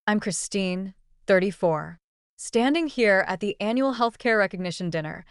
I'm Christine, 34. Standing here at the annual healthcare recognition dinner,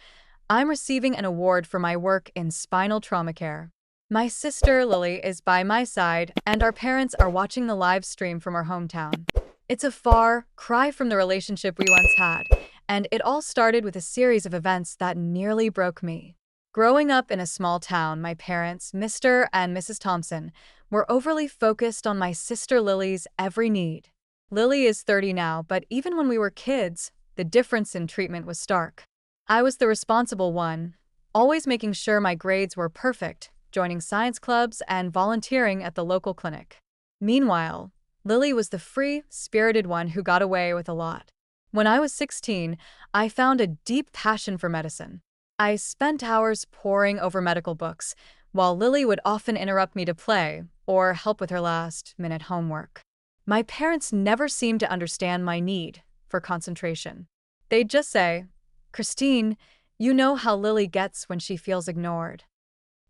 I'm receiving an award for my work in spinal trauma care. My sister, Lily, is by my side, and our parents are watching the live stream from our hometown. It's a far cry from the relationship we once had, and it all started with a series of events that nearly broke me. Growing up in a small town, my parents, Mr. and Mrs. Thompson, were overly focused on my sister Lily's every need. Lily is 30 now, but even when we were kids, the difference in treatment was stark. I was the responsible one, always making sure my grades were perfect, joining science clubs and volunteering at the local clinic. Meanwhile, Lily was the free, spirited one who got away with a lot. When I was 16, I found a deep passion for medicine. I spent hours poring over medical books, while Lily would often interrupt me to play or help with her last-minute homework. My parents never seemed to understand my need for concentration. They'd just say, "Christine, you know how Lily gets when she feels ignored."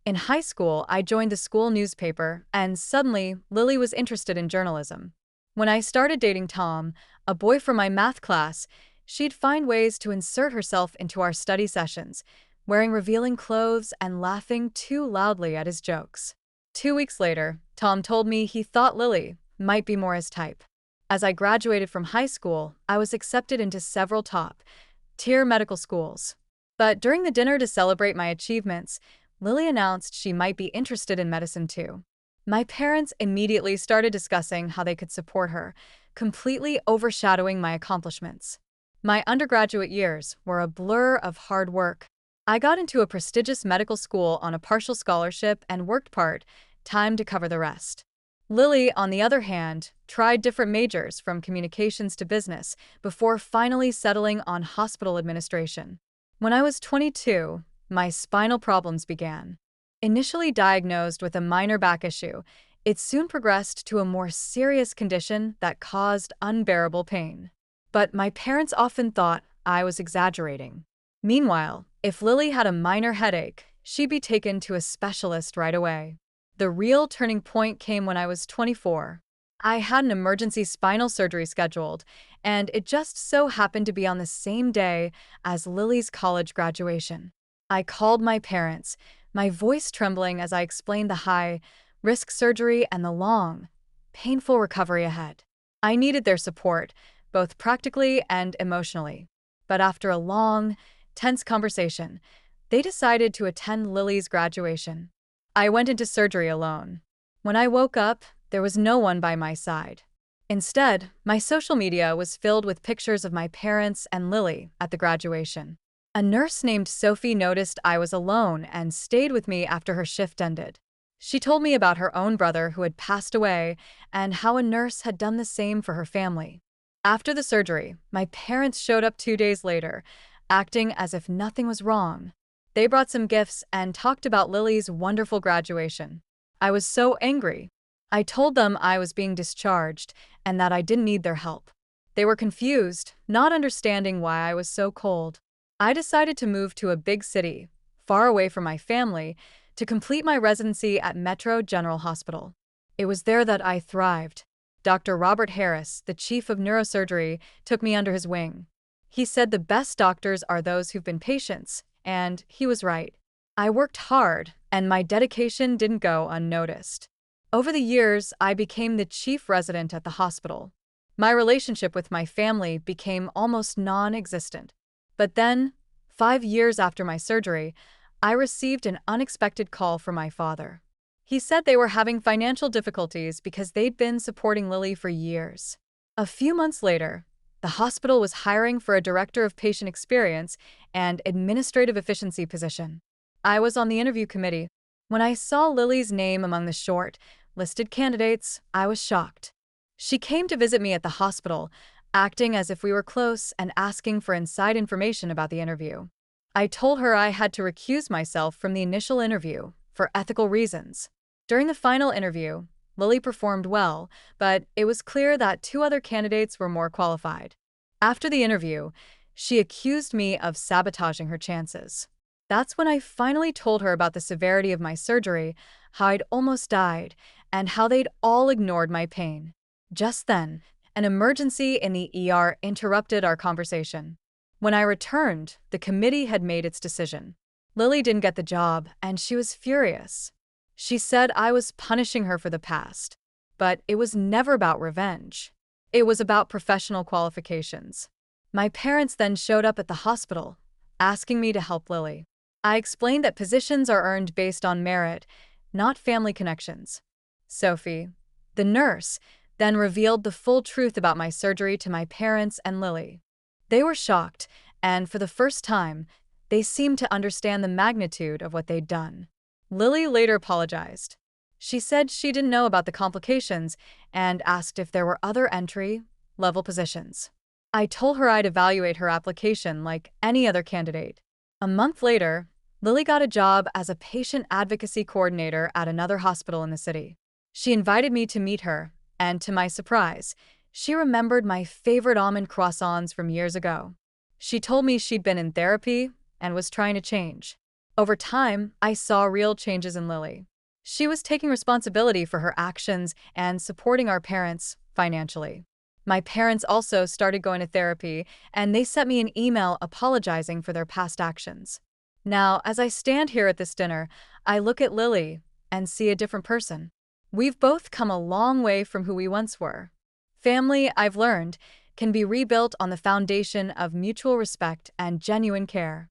In high school, I joined the school newspaper, and suddenly, Lily was interested in journalism. When I started dating Tom, a boy from my math class, she'd find ways to insert herself into our study sessions, wearing revealing clothes and laughing too loudly at his jokes. 2 weeks later, Tom told me he thought Lily might be more his type. As I graduated from high school, I was accepted into several top-tier medical schools. But during the dinner to celebrate my achievements, Lily announced she might be interested in medicine too. My parents immediately started discussing how they could support her, completely overshadowing my accomplishments. My undergraduate years were a blur of hard work. I got into a prestigious medical school on a partial scholarship and worked part-time to cover the rest. Lily, on the other hand, tried different majors from communications to business before finally settling on hospital administration. When I was 22, my spinal problems began. Initially diagnosed with a minor back issue, it soon progressed to a more serious condition that caused unbearable pain. But my parents often thought I was exaggerating. Meanwhile, if Lily had a minor headache, she'd be taken to a specialist right away. The real turning point came when I was 24. I had an emergency spinal surgery scheduled, and it just so happened to be on the same day as Lily's college graduation. I called my parents, my voice trembling as I explained the high-risk surgery and the long, painful recovery ahead. I needed their support, both practically and emotionally. But after a long, tense conversation, they decided to attend Lily's graduation. I went into surgery alone. When I woke up, there was no one by my side. Instead, my social media was filled with pictures of my parents and Lily at the graduation. A nurse named Sophie noticed I was alone and stayed with me after her shift ended. She told me about her own brother who had passed away and how a nurse had done the same for her family. After the surgery, my parents showed up 2 days later, acting as if nothing was wrong. They brought some gifts and talked about Lily's wonderful graduation. I was so angry. I told them I was being discharged and that I didn't need their help. They were confused, not understanding why I was so cold. I decided to move to a big city, far away from my family, to complete my residency at Metro General Hospital. It was there that I thrived. Dr. Robert Harris, the chief of neurosurgery, took me under his wing. He said the best doctors are those who've been patients, and he was right. I worked hard, and my dedication didn't go unnoticed. Over the years, I became the chief resident at the hospital. My relationship with my family became almost non-existent. But then, 5 years after my surgery, I received an unexpected call from my father. He said they were having financial difficulties because they'd been supporting Lily for years. A few months later, the hospital was hiring for a director of patient experience and administrative efficiency position. I was on the interview committee. When I saw Lily's name among the short-listed candidates, I was shocked. She came to visit me at the hospital, acting as if we were close and asking for inside information about the interview. I told her I had to recuse myself from the initial interview for ethical reasons. During the final interview, Lily performed well, but it was clear that 2 other candidates were more qualified. After the interview, she accused me of sabotaging her chances. That's when I finally told her about the severity of my surgery, how I'd almost died, and how they'd all ignored my pain. Just then, An emergency in the ER interrupted our conversation. When I returned, the committee had made its decision. Lily didn't get the job, and she was furious. She said I was punishing her for the past. But it was never about revenge. It was about professional qualifications. My parents then showed up at the hospital, asking me to help Lily. I explained that positions are earned based on merit, not family connections. Sophie, the nurse, then revealed the full truth about my surgery to my parents and Lily. They were shocked, and for the first time, they seemed to understand the magnitude of what they'd done. Lily later apologized. She said she didn't know about the complications and asked if there were other entry-level positions. I told her I'd evaluate her application like any other candidate. A month later, Lily got a job as a patient advocacy coordinator at another hospital in the city. She invited me to meet her, and to my surprise, she remembered my favorite almond croissants from years ago. She told me she'd been in therapy and was trying to change. Over time, I saw real changes in Lily. She was taking responsibility for her actions and supporting our parents financially. My parents also started going to therapy, and they sent me an email apologizing for their past actions. Now, as I stand here at this dinner, I look at Lily and see a different person. We've both come a long way from who we once were. Family, I've learned, can be rebuilt on the foundation of mutual respect and genuine care.